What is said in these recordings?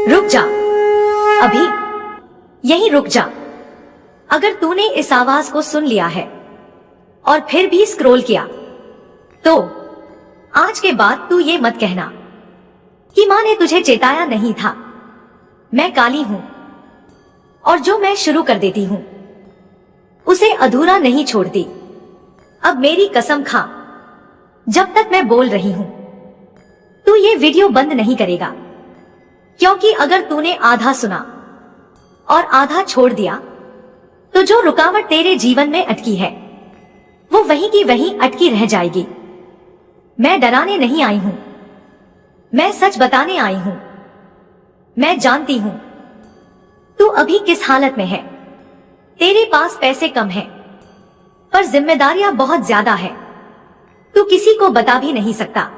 रुक जा, अभी यहीं रुक जा। अगर तूने इस आवाज को सुन लिया है और फिर भी स्क्रॉल किया, तो आज के बाद तू ये मत कहना कि माँ ने तुझे चेताया नहीं था। मैं काली हूं और जो मैं शुरू कर देती हूं उसे अधूरा नहीं छोड़ती। अब मेरी कसम खा, जब तक मैं बोल रही हूं तू ये वीडियो बंद नहीं करेगा, क्योंकि अगर तूने आधा सुना और आधा छोड़ दिया तो जो रुकावट तेरे जीवन में अटकी है वो वहीं की वहीं अटकी रह जाएगी। मैं डराने नहीं आई हूं, मैं सच बताने आई हूं। मैं जानती हूं तू अभी किस हालत में है। तेरे पास पैसे कम है, पर जिम्मेदारियां बहुत ज्यादा है। तू किसी को बता भी नहीं सकता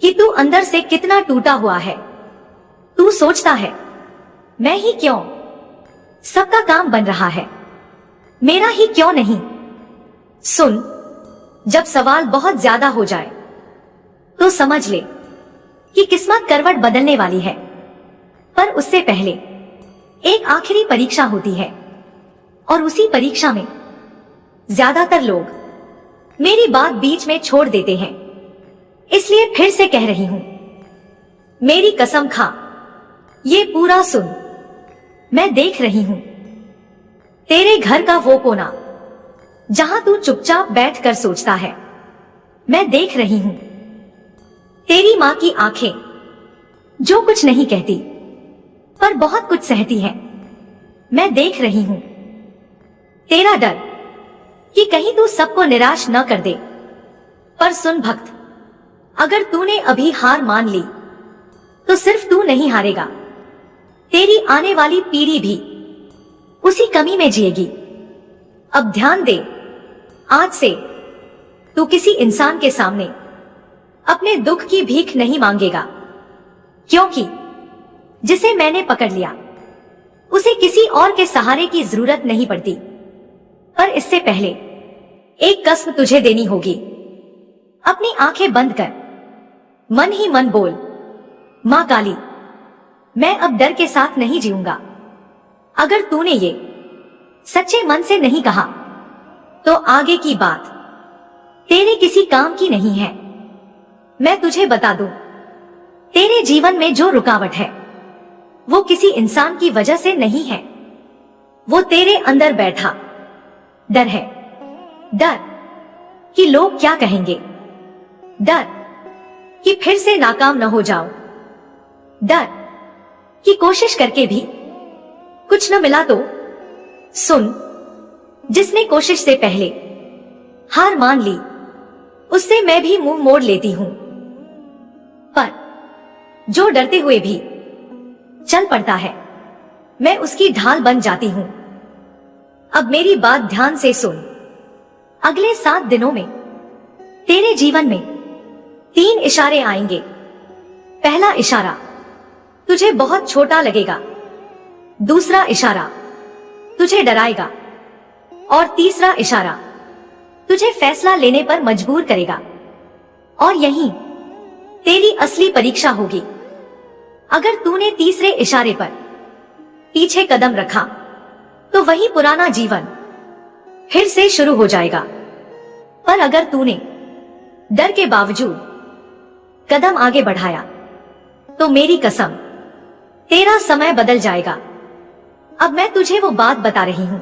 कि तू अंदर से कितना टूटा हुआ है। तू सोचता है मैं ही क्यों, सबका काम बन रहा है, मेरा ही क्यों नहीं। सुन, जब सवाल बहुत ज्यादा हो जाए तो समझ ले कि किस्मत करवट बदलने वाली है। पर उससे पहले एक आखिरी परीक्षा होती है, और उसी परीक्षा में ज्यादातर लोग मेरी बात बीच में छोड़ देते हैं। इसलिए फिर से कह रही हूं, मेरी कसम खा, ये पूरा सुन। मैं देख रही हूं तेरे घर का वो कोना जहां तू चुपचाप बैठकर सोचता है। मैं देख रही हूं तेरी मां की आंखें जो कुछ नहीं कहती पर बहुत कुछ सहती है। मैं देख रही हूं तेरा डर कि कहीं तू सबको निराश न कर दे। पर सुन भक्त, अगर तूने अभी हार मान ली तो सिर्फ तू नहीं हारेगा, तेरी आने वाली पीढ़ी भी उसी कमी में जिएगी। अब ध्यान दे, आज से तू किसी इंसान के सामने अपने दुख की भीख नहीं मांगेगा, क्योंकि जिसे मैंने पकड़ लिया उसे किसी और के सहारे की जरूरत नहीं पड़ती। पर इससे पहले एक कसम तुझे देनी होगी। अपनी आंखें बंद कर, मन ही मन बोल, मां काली, मैं अब डर के साथ नहीं जीऊंगा। अगर तूने ये सच्चे मन से नहीं कहा तो आगे की बात तेरे किसी काम की नहीं है। मैं तुझे बता दूं, तेरे जीवन में जो रुकावट है वो किसी इंसान की वजह से नहीं है, वो तेरे अंदर बैठा डर है। डर कि लोग क्या कहेंगे, डर कि फिर से नाकाम न हो जाओ, डर कि कोशिश करके भी कुछ न मिला तो। सुन, जिसने कोशिश से पहले हार मान ली उससे मैं भी मुंह मोड़ लेती हूं, पर जो डरते हुए भी चल पड़ता है मैं उसकी ढाल बन जाती हूं। अब मेरी बात ध्यान से सुन। अगले 7 दिनों में तेरे जीवन में 3 इशारे आएंगे। पहला इशारा तुझे बहुत छोटा लगेगा, दूसरा इशारा तुझे डराएगा, और तीसरा इशारा तुझे फैसला लेने पर मजबूर करेगा। और यही तेरी असली परीक्षा होगी। अगर तूने तीसरे इशारे पर पीछे कदम रखा तो वही पुराना जीवन फिर से शुरू हो जाएगा। पर अगर तूने डर के बावजूद कदम आगे बढ़ाया तो मेरी कसम, तेरा समय बदल जाएगा। अब मैं तुझे वो बात बता रही हूं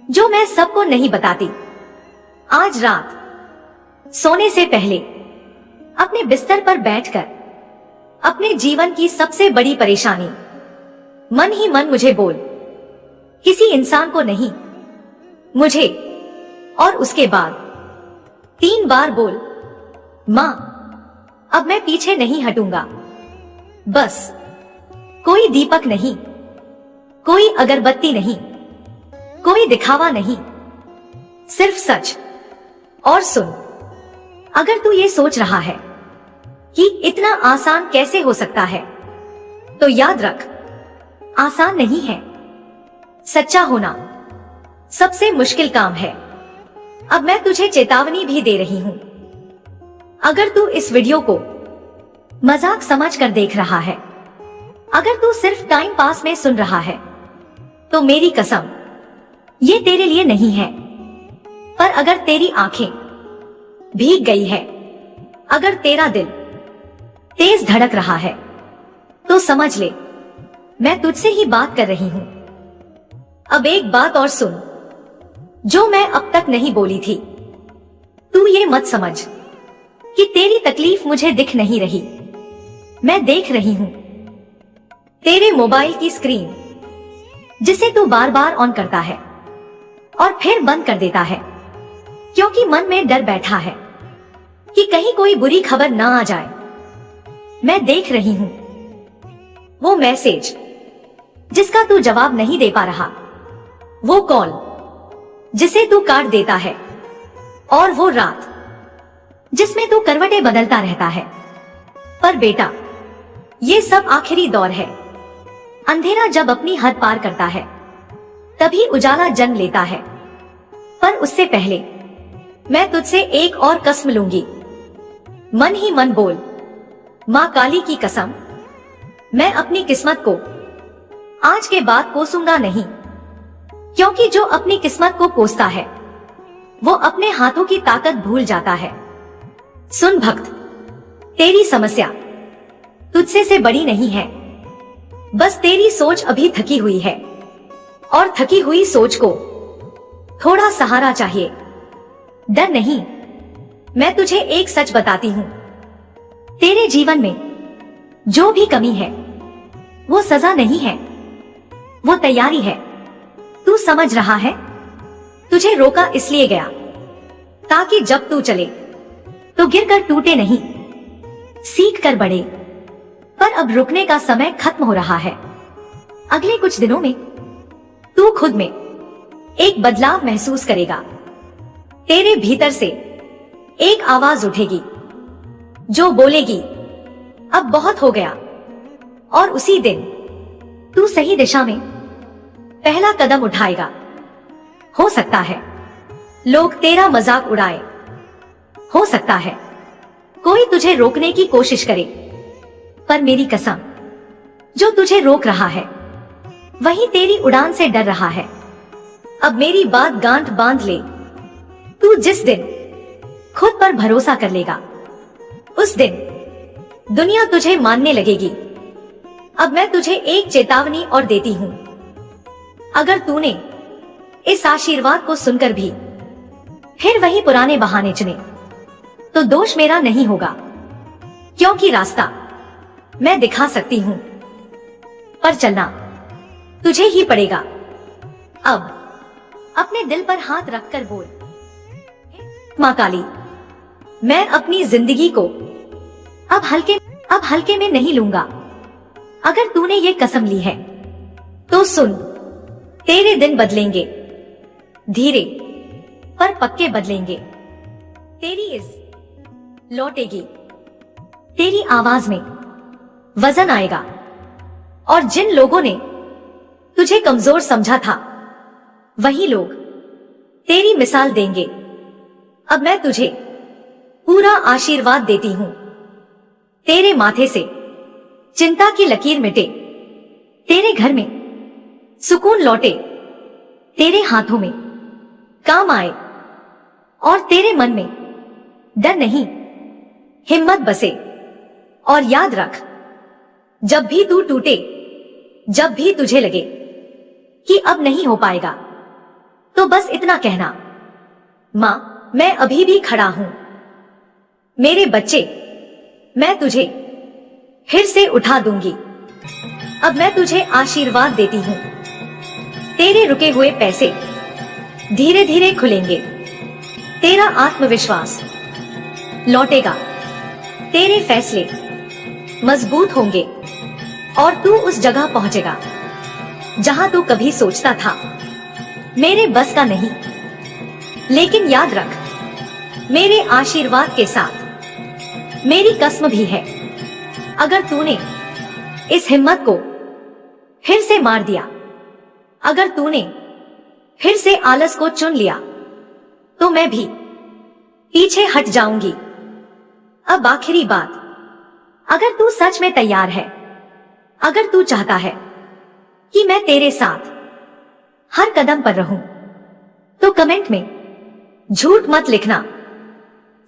जो मैं सबको नहीं बताती। आज रात सोने से पहले अपने बिस्तर पर बैठकर अपने जीवन की सबसे बड़ी परेशानी मन ही मन मुझे बोल, किसी इंसान को नहीं, मुझे। और उसके बाद 3 बार बोल, मां, अब मैं पीछे नहीं हटूंगा। बस कोई दीपक नहीं, कोई अगरबत्ती नहीं, कोई दिखावा नहीं, सिर्फ सच। और सुन, अगर तू ये सोच रहा है कि इतना आसान कैसे हो सकता है, तो याद रख, आसान नहीं है। सच्चा होना सबसे मुश्किल काम है। अब मैं तुझे चेतावनी भी दे रही हूं। अगर तू इस वीडियो को मजाक समझकर देख रहा है अगर तू सिर्फ टाइम पास में सुन रहा है तो मेरी कसम ये तेरे लिए नहीं है। पर अगर तेरी आंखें भीग गई है, अगर तेरा दिल तेज धड़क रहा है, तो समझ ले मैं तुझसे ही बात कर रही हूं। अब एक बात और सुन जो मैं अब तक नहीं बोली थी। तू ये मत समझ कि तेरी तकलीफ मुझे दिख नहीं रही। मैं देख रही हूं तेरे मोबाइल की स्क्रीन, जिसे तू बार बार ऑन करता है और फिर बंद कर देता है, क्योंकि मन में डर बैठा है कि कहीं कोई बुरी खबर ना आ जाए। मैं देख रही हूं वो मैसेज जिसका तू जवाब नहीं दे पा रहा, वो कॉल जिसे तू काट देता है, और वो रात जिसमें तू करवटें बदलता रहता है। पर बेटा, ये सब आखिरी दौर है। अंधेरा जब अपनी हद पार करता है तभी उजाला जन्म लेता है। पर उससे पहले मैं तुझसे एक और कसम लूंगी। मन ही मन बोल, मां काली की कसम, मैं अपनी किस्मत को आज के बाद कोसूंगा नहीं, क्योंकि जो अपनी किस्मत को कोसता है वो अपने हाथों की ताकत भूल जाता है। सुन भक्त, तेरी समस्या तुझसे से बड़ी नहीं है। बस तेरी सोच अभी थकी हुई है, और थकी हुई सोच को थोड़ा सहारा चाहिए। डर नहीं, मैं तुझे एक सच बताती हूं। तेरे जीवन में जो भी कमी है वो सजा नहीं है, वो तैयारी है। तू समझ रहा है? तुझे रोका इसलिए गया ताकि जब तू चले तो गिरकर टूटे नहीं, सीख कर बढ़े। पर अब रुकने का समय खत्म हो रहा है। अगले कुछ दिनों में तू खुद में एक बदलाव महसूस करेगा। तेरे भीतर से एक आवाज उठेगी जो बोलेगी, अब बहुत हो गया। और उसी दिन तू सही दिशा में पहला कदम उठाएगा। हो सकता है लोग तेरा मजाक उड़ाए, हो सकता है कोई तुझे रोकने की कोशिश करे, पर मेरी कसम, जो तुझे रोक रहा है वही तेरी उड़ान से डर रहा है। अब मेरी बात गांठ बांध ले। तू जिस दिन खुद पर भरोसा कर लेगा उस दिन दुनिया तुझे मानने लगेगी। अब मैं तुझे एक चेतावनी और देती हूं। अगर तूने इस आशीर्वाद को सुनकर भी फिर वही पुराने बहाने चुने तो दोष मेरा नहीं होगा, क्योंकि रास्ता मैं दिखा सकती हूं, पर चलना तुझे ही पड़ेगा। अब अपने दिल पर हाथ रखकर बोल, मां काली, मैं अपनी जिंदगी को अब हल्के में नहीं लूंगा। अगर तूने ये कसम ली है तो सुन, तेरे दिन बदलेंगे, धीरे पर पक्के बदलेंगे। तेरी इज्जत लौटेगी, तेरी आवाज में वजन आएगा, और जिन लोगों ने तुझे कमजोर समझा था वही लोग तेरी मिसाल देंगे। अब मैं तुझे पूरा आशीर्वाद देती हूं। तेरे माथे से चिंता की लकीर मिटे, तेरे घर में सुकून लौटे, तेरे हाथों में काम आए, और तेरे मन में डर नहीं हिम्मत बसे। और याद रख, जब भी तू टूटे, जब भी तुझे लगे कि अब नहीं हो पाएगा, तो बस इतना कहना, मां मैं अभी भी खड़ा हूं। मेरे बच्चे, मैं तुझे फिर से उठा दूंगी। अब मैं तुझे आशीर्वाद देती हूं। तेरे रुके हुए पैसे धीरे धीरे खुलेंगे, तेरा आत्मविश्वास लौटेगा, तेरे फैसले मजबूत होंगे, और तू उस जगह पहुंचेगा जहां तू कभी सोचता था मेरे बस का नहीं। लेकिन याद रख, मेरे आशीर्वाद के साथ मेरी कसम भी है, अगर तूने इस हिम्मत को फिर से मार दिया, अगर तूने फिर से आलस को चुन लिया, तो मैं भी पीछे हट जाऊंगी। अब आखिरी बात, अगर तू सच में तैयार है, अगर तू चाहता है कि मैं तेरे साथ हर कदम पर रहूं, तो कमेंट में झूठ मत लिखना,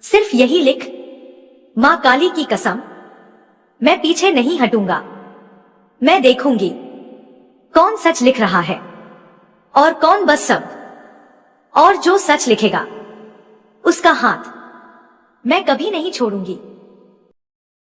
सिर्फ यही लिख, मां काली की कसम, मैं पीछे नहीं हटूंगा। मैं देखूंगी कौन सच लिख रहा है और कौन बस सब, और जो सच लिखेगा उसका हाथ मैं कभी नहीं छोड़ूंगी।